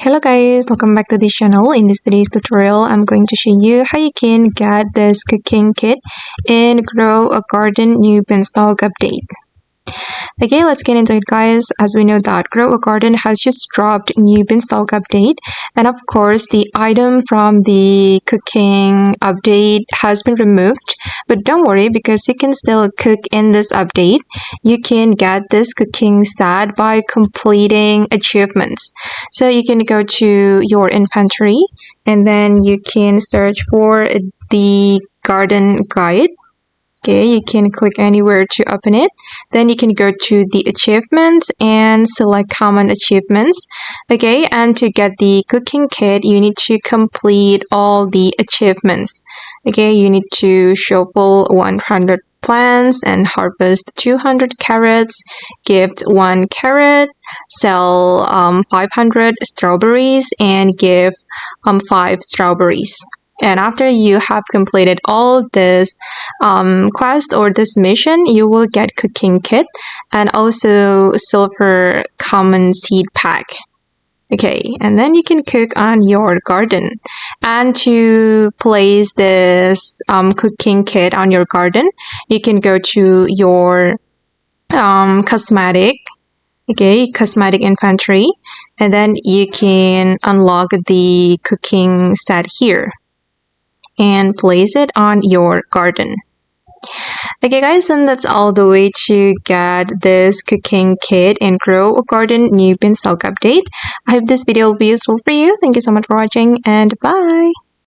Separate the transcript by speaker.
Speaker 1: Hello guys, welcome back to this channel. In this today's tutorial, I'm going to show you how you can get this cooking kit in Grow a Garden new Beanstalk update. Okay, let's get into it guys. As we know that Grow a Garden has just dropped new Beanstalk update, and of course the item from the cooking update has been removed, but don't worry because you can still cook in this update. You can get this cooking set by completing achievements. So you can go to your inventory and then you can search for the garden guide. Okay, you can click anywhere to open it. Then you can go to the achievements and select common achievements. Okay, and to get the cooking kit, you need to complete all the achievements. Okay, you need to shovel 100 plants and harvest 200 carrots, gift 1 carrot, sell 500 strawberries, and give 5 strawberries. And after you have completed all this quest or this mission, you will get cooking kit and also silver common seed pack. Okay, and then you can cook on your garden. And to place this cooking kit on your garden, you can go to your cosmetic inventory, and then you can unlock the cooking set here and place it on your garden. Okay guys, and that's all the way to get this cooking kit and Grow a Garden new Beanstalk update. I hope this video will be useful for you. Thank you so much for watching and bye!